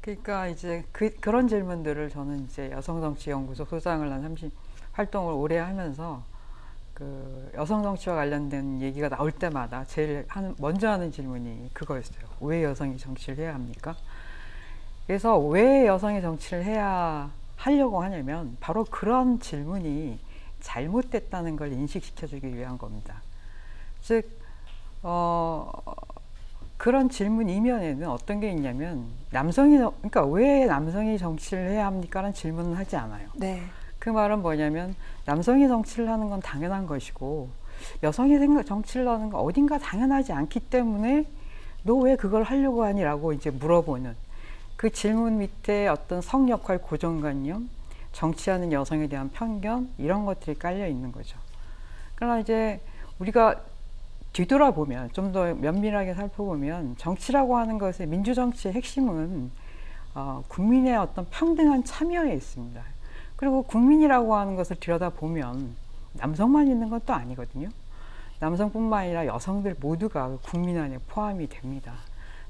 그러니까 이제 그런 질문들을 저는 이제 여성정치연구소 소장을 한 30 활동을 오래 하면서 그 여성정치와 관련된 얘기가 나올 때마다 먼저 하는 질문이 그거였어요. 왜 여성이 정치를 해야 합니까? 그래서 왜 여성이 정치를 하려고 하냐면 바로 그런 질문이 잘못됐다는 걸 인식시켜주기 위한 겁니다. 즉, 그런 질문 이면에는 어떤 게 있냐면 그러니까 왜 남성이 정치를 해야 합니까? 라는 질문은 하지 않아요. 네. 그 말은 뭐냐면 남성이 정치를 하는 건 당연한 것이고 여성이 정치를 하는 건 어딘가 당연하지 않기 때문에 너 왜 그걸 하려고 하니? 라고 이제 물어보는 그 질문 밑에 어떤 성역할 고정관념, 정치하는 여성에 대한 편견 이런 것들이 깔려 있는 거죠. 그러나 이제 우리가 뒤돌아보면 좀 더 면밀하게 살펴보면 정치라고 하는 것의 민주정치의 핵심은 국민의 어떤 평등한 참여에 있습니다. 그리고 국민이라고 하는 것을 들여다보면 남성만 있는 건 또 아니거든요. 남성뿐만 아니라 여성들 모두가 국민 안에 포함이 됩니다.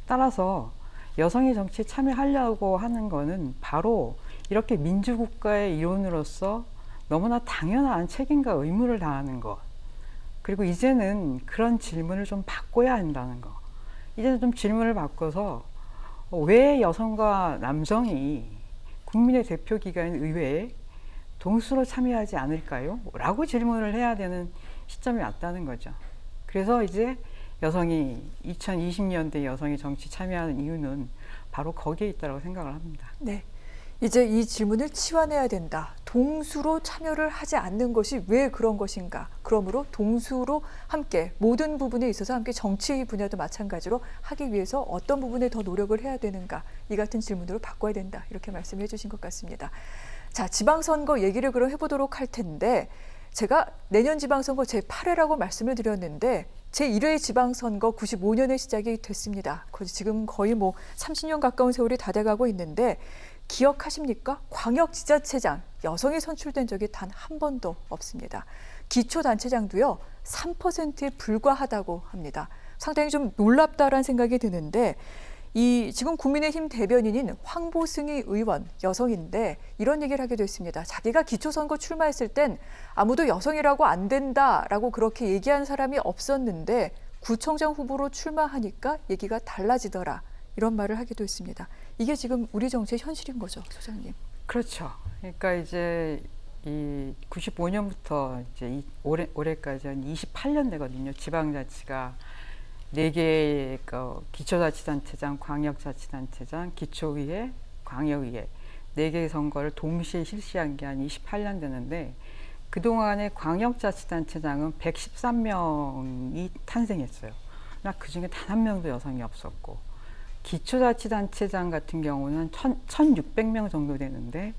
따라서 여성이 정치에 참여하려고 하는 거는 바로 이렇게 민주국가의 일원으로서 너무나 당연한 책임과 의무를 다하는 것. 그리고 이제는 그런 질문을 좀 바꿔야 한다는 거. 이제는 좀 질문을 바꿔서 왜 여성과 남성이 국민의 대표기관인 의회에 동수로 참여하지 않을까요? 라고 질문을 해야 되는 시점이 왔다는 거죠. 그래서 이제 2020년대 여성이 정치 참여하는 이유는 바로 거기에 있다고 생각을 합니다. 네. 이제 이 질문을 치환해야 된다. 동수로 참여를 하지 않는 것이 왜 그런 것인가? 그러므로 동수로 함께 모든 부분에 있어서 함께 정치 분야도 마찬가지로 하기 위해서 어떤 부분에 더 노력을 해야 되는가? 이 같은 질문으로 바꿔야 된다. 이렇게 말씀해 주신 것 같습니다. 자, 지방선거 얘기를 그럼 해보도록 할 텐데 제가 내년 지방선거 제8회라고 말씀을 드렸는데 제1회 지방선거 95년에 시작이 됐습니다. 지금 거의 30년 가까운 세월이 다 돼가고 있는데 기억하십니까? 광역지자체장 여성이 선출된 적이 단 한 번도 없습니다. 기초단체장도요 3%에 불과하다고 합니다. 상당히 좀 놀랍다라는 생각이 드는데 지금 국민의힘 대변인인 황보승희 의원 여성인데 이런 얘기를 하게 됐습니다. 자기가 기초선거 출마했을 땐 아무도 여성이라고 안 된다라고 그렇게 얘기한 사람이 없었는데 구청장 후보로 출마하니까 얘기가 달라지더라. 이런 말을 하기도 했습니다. 이게 지금 우리 정치의 현실인 거죠, 소장님. 그렇죠. 그러니까 이제 이 95년부터 이제 올해까지 한 28년 되거든요. 지방자치가 4개의 기초자치단체장, 광역자치단체장, 기초의회, 광역의회 4개의 선거를 동시에 실시한 게 한 28년 되는데 그동안에 광역자치단체장은 113명이 탄생했어요. 그러나 그중에 단 한 명도 여성이 없었고 기초자치단체장 같은 경우는 1,600명 정도 되는데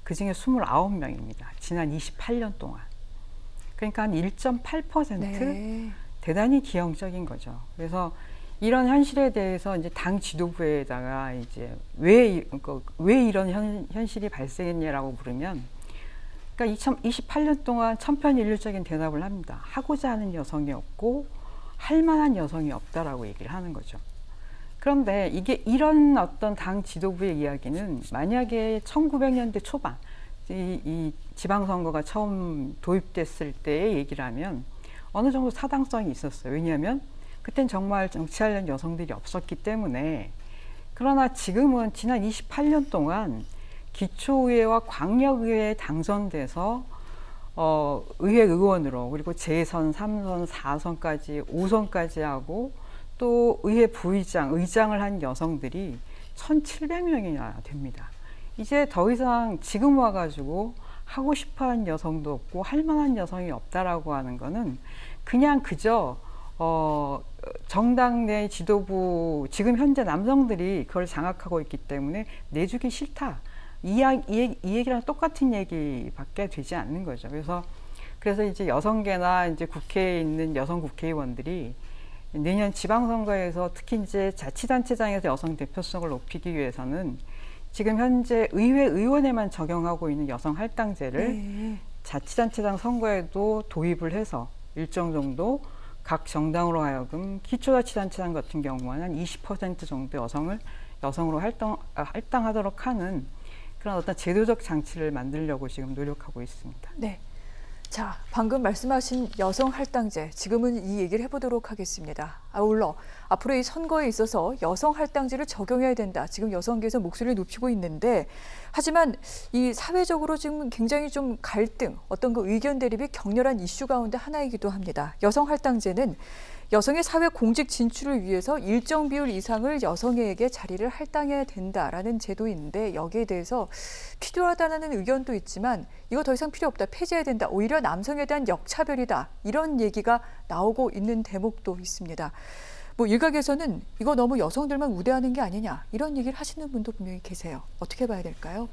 그중에 29명입니다. 지난 28년 동안. 그러니까 한 1.8% 네. 대단히 기형적인 거죠. 그래서 이런 현실에 대해서 이제 당 지도부에다가 이제 왜 이런 현실이 발생했냐라고 물으면 그러니까 2028년 동안 천편일률적인 대답을 합니다. 하고자 하는 여성이 없고 할 만한 여성이 없다라고 얘기를 하는 거죠. 그런데 이런 어떤 당 지도부의 이야기는 만약에 1900년대 초반 이 지방선거가 처음 도입됐을 때의 얘기를 하면 어느 정도 타당성이 있었어요. 왜냐하면 그땐 정말 정치하려는 여성들이 없었기 때문에. 그러나 지금은 지난 28년 동안 기초의회와 광역의회에 당선돼서 의회 의원으로 그리고 재선, 3선, 4선까지 5선까지 하고 또 의회 부의장, 의장을 한 여성들이 1,700명이나 됩니다. 이제 더 이상 지금 와가지고 하고 싶어하는 여성도 없고 할 만한 여성이 없다라고 하는 거는 그냥 그저 정당 내 지도부 지금 현재 남성들이 그걸 장악하고 있기 때문에 내주기 싫다 이 얘기랑 똑같은 얘기밖에 되지 않는 거죠. 그래서 이제 여성계나 이제 국회에 있는 여성 국회의원들이 내년 지방선거에서 특히 이제 자치단체장에서 여성 대표성을 높이기 위해서는 지금 현재 의회 의원에만 적용하고 있는 여성 할당제를 자치단체장 선거에도 도입을 해서 일정 정도 각 정당으로 하여금 기초자치단체장 같은 경우는 한 20% 정도 여성으로 할당하도록 하는 그런 어떤 제도적 장치를 만들려고 지금 노력하고 있습니다. 네. 자, 방금 말씀하신 여성 할당제, 지금은 이 얘기를 해보도록 하겠습니다. 아울러 앞으로 이 선거에 있어서 여성 할당제를 적용해야 된다. 지금 여성계에서 목소리를 높이고 있는데, 하지만 이 사회적으로 지금 굉장히 좀 갈등, 어떤 그 의견 대립이 격렬한 이슈 가운데 하나이기도 합니다. 여성 할당제는 여성의 사회 공직 진출을 위해서 일정 비율 이상을 여성에게 자리를 할당해야 된다라는 제도인데, 여기에 대해서 필요하다는 의견도 있지만 이거 더 이상 필요 없다, 폐지해야 된다, 오히려 남성에 대한 역차별이다, 이런 얘기가 나오고 있는 대목도 있습니다. 뭐 일각에서는 이거 너무 여성들만 우대하는 게 아니냐, 이런 얘기를 하시는 분도 분명히 계세요. 어떻게 봐야 될까요?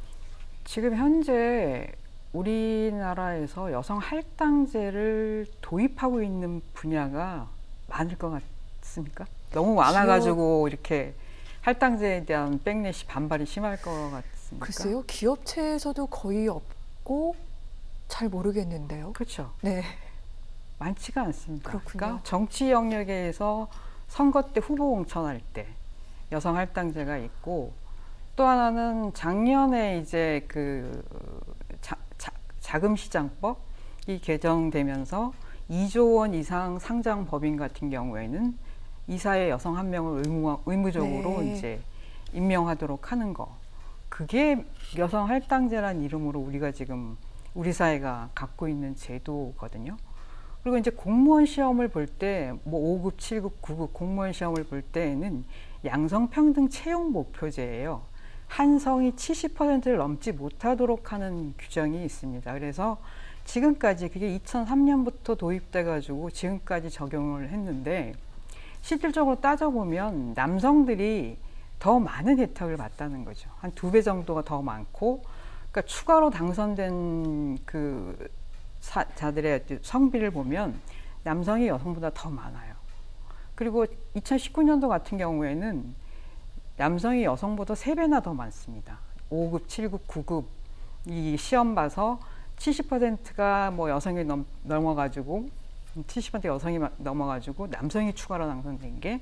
지금 현재 우리나라에서 여성 할당제를 도입하고 있는 분야가 많을 것 같습니까? 너무 많아가지고 이렇게 할당제에 대한 백래시 반발이 심할 것 같습니까? 글쎄요, 기업체에서도 거의 없고 잘 모르겠는데요. 그렇죠. 네. 많지가 않습니다. 그렇군요. 그러니까 정치 영역에서 선거 때 후보 공천할 때 여성 할당제가 있고, 또 하나는 작년에 이제 그 자금시장법이 개정되면서 2조 원 이상 상장 법인 같은 경우에는 이사에 여성 한 명을 의무적으로 네. 이제 임명하도록 하는 거. 그게 여성 할당제란 이름으로 우리가 지금 우리 사회가 갖고 있는 제도거든요. 그리고 이제 공무원 시험을 볼 때 뭐 5급, 7급, 9급 공무원 시험을 볼 때에는 양성평등 채용 목표제예요. 한 성이 70%를 넘지 못하도록 하는 규정이 있습니다. 그래서 지금까지 그게 2003년부터 도입돼 가지고 지금까지 적용을 했는데, 실질적으로 따져보면 남성들이 더 많은 혜택을 받다는 거죠. 한 2배 정도가 더 많고, 그러니까 추가로 당선된 그 자들의 성비를 보면 남성이 여성보다 더 많아요. 그리고 2019년도 같은 경우에는 남성이 여성보다 3배나 더 많습니다. 5급, 7급, 9급 이 시험 봐서 70%가 뭐 여성이 넘어가지고 70% 여성이 넘어가지고 남성이 추가로 당선된 게,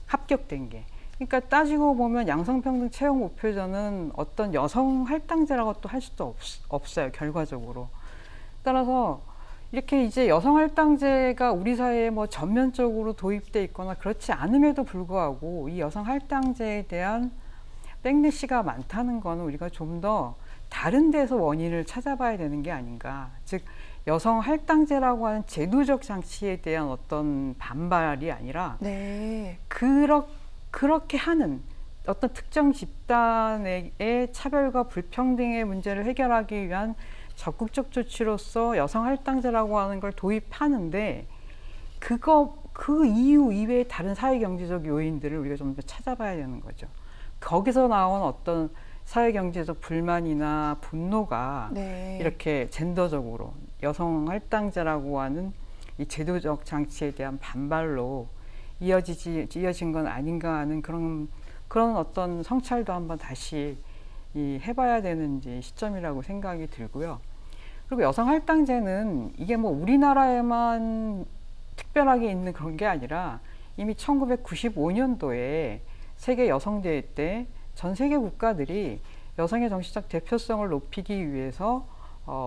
합격된 게. 그러니까 따지고 보면 양성평등 채용 목표제는 어떤 여성 할당제라고 또 할 수도 없어요, 결과적으로. 따라서 이렇게 이제 여성 할당제가 우리 사회에 뭐 전면적으로 도입돼 있거나 그렇지 않음에도 불구하고 이 여성 할당제에 대한 백래시가 많다는 거는 우리가 좀 더 다른 데서 원인을 찾아봐야 되는 게 아닌가. 즉 여성 할당제라고 하는 제도적 장치에 대한 어떤 반발이 아니라 네. 그렇게 하는 어떤 특정 집단의 차별과 불평등의 문제를 해결하기 위한 적극적 조치로서 여성 할당제라고 하는 걸 도입하는데, 그 이유 이외의 다른 사회 경제적 요인들을 우리가 좀 더 찾아봐야 되는 거죠. 거기서 나온 어떤 사회 경제적 불만이나 분노가 네. 이렇게 젠더적으로 여성 할당제라고 하는 이 제도적 장치에 대한 반발로 이어진 건 아닌가 하는 그런 어떤 성찰도 한번 다시 해봐야 되는 이제 시점이라고 생각이 들고요. 그리고 여성 할당제는 이게 뭐 우리나라에만 특별하게 있는 그런 게 아니라 이미 1995년도에 세계 여성대회 때 전 세계 국가들이 여성의 정치적 대표성을 높이기 위해서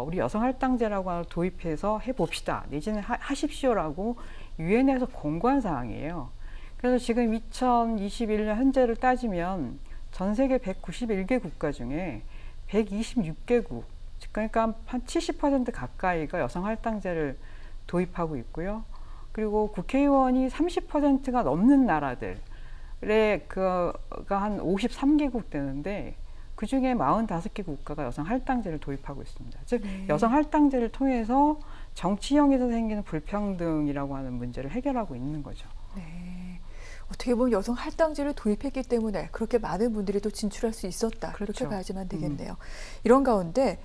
우리 여성 할당제라고 하는 걸 도입해서 해봅시다, 내지는 하십시오라고 유엔에서 공고한 사항이에요. 그래서 지금 2021년 현재를 따지면 전 세계 191개 국가 중에 126개국, 그러니까 한 70% 가까이가 여성 할당제를 도입하고 있고요. 그리고 국회의원이 30%가 넘는 나라들의 그가 한 53개국 되는데, 그 중에 45개 국가가 여성 할당제를 도입하고 있습니다. 즉 여성 할당제를 통해서 정치형에서 생기는 불평등이라고 하는 문제를 해결하고 있는 거죠. 네. 어떻게 보면 여성 할당제를 도입했기 때문에 그렇게 많은 분들이 또 진출할 수 있었다. 그렇죠. 그렇게 봐야지만 되겠네요. 이런 가운데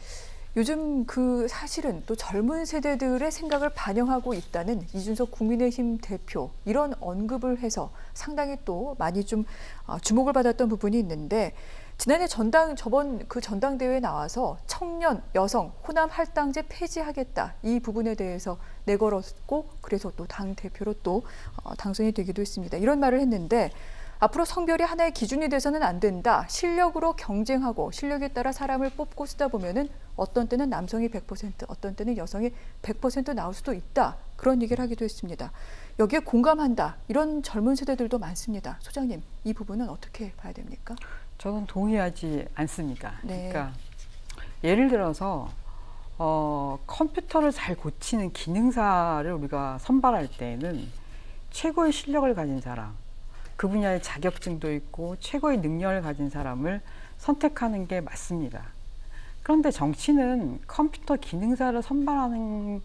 요즘 그 사실은 또 젊은 세대들의 생각을 반영하고 있다는 이준석 국민의힘 대표, 이런 언급을 해서 상당히 또 많이 좀 주목을 받았던 부분이 있는데, 지난해 저번 그 전당대회에 나와서 청년, 여성, 호남 할당제 폐지하겠다, 이 부분에 대해서 내걸었고, 그래서 또 당 대표로 또 당선이 되기도 했습니다. 이런 말을 했는데, 앞으로 성별이 하나의 기준이 돼서는 안 된다. 실력으로 경쟁하고 실력에 따라 사람을 뽑고 쓰다 보면은 어떤 때는 남성이 100%, 어떤 때는 여성이 100% 나올 수도 있다. 그런 얘기를 하기도 했습니다. 여기에 공감한다. 이런 젊은 세대들도 많습니다. 소장님, 이 부분은 어떻게 봐야 됩니까? 저는 동의하지 않습니다. 네. 그러니까 예를 들어서 컴퓨터를 잘 고치는 기능사를 우리가 선발할 때에는 최고의 실력을 가진 사람, 그 분야의 자격증도 있고 최고의 능력을 가진 사람을 선택하는 게 맞습니다. 그런데 정치는 컴퓨터 기능사를 선발하는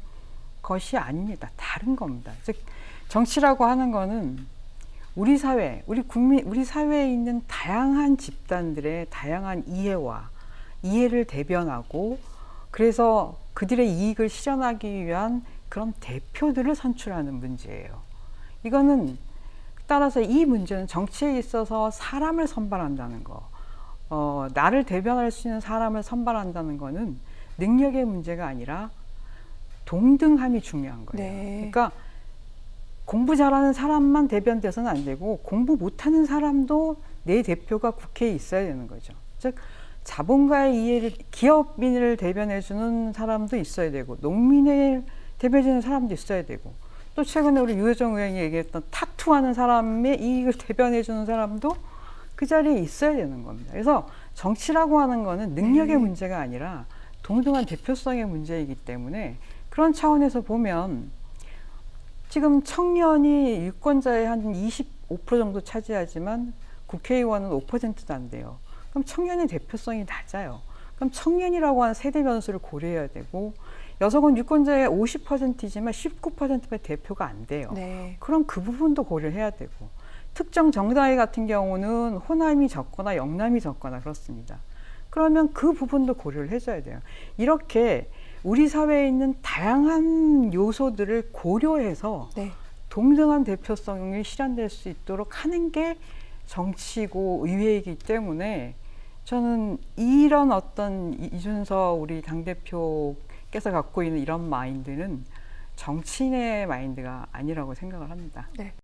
것이 아닙니다. 다른 겁니다. 즉 정치라고 하는 거는 우리 사회, 우리 국민, 우리 사회에 있는 다양한 집단들의 다양한 이해를 대변하고 그래서 그들의 이익을 실현하기 위한 그런 대표들을 선출하는 문제예요. 이거는 따라서 이 문제는 정치에 있어서 사람을 선발한다는 거, 나를 대변할 수 있는 사람을 선발한다는 거는 능력의 문제가 아니라 동등함이 중요한 거예요. 네. 그러니까 공부 잘하는 사람만 대변돼서는 안 되고 공부 못하는 사람도 내 대표가 국회에 있어야 되는 거죠. 즉 자본가의 이해를, 기업인을 대변해주는 사람도 있어야 되고 농민을 대변해주는 사람도 있어야 되고 또 최근에 우리 유호정 의원이 얘기했던 타투하는 사람의 이익을 대변해주는 사람도 그 자리에 있어야 되는 겁니다. 그래서 정치라고 하는 거는 능력의 문제가 아니라 동등한 대표성의 문제이기 때문에 그런 차원에서 보면 지금 청년이 유권자의 한 25% 정도 차지하지만 국회의원은 5%도 안 돼요. 그럼 청년의 대표성이 낮아요. 그럼 청년이라고 하는 세대 변수를 고려해야 되고 여성은 유권자의 50%이지만 19%의 대표가 안 돼요. 네. 그럼 그 부분도 고려해야 되고 특정 정당의 같은 경우는 호남이 적거나 영남이 적거나 그렇습니다. 그러면 그 부분도 고려를 해줘야 돼요. 이렇게 우리 사회에 있는 다양한 요소들을 고려해서 네. 동등한 대표성이 실현될 수 있도록 하는 게 정치고 의회이기 때문에 저는 이런 어떤 이준석 우리 당대표께서 갖고 있는 이런 마인드는 정치인의 마인드가 아니라고 생각을 합니다. 네.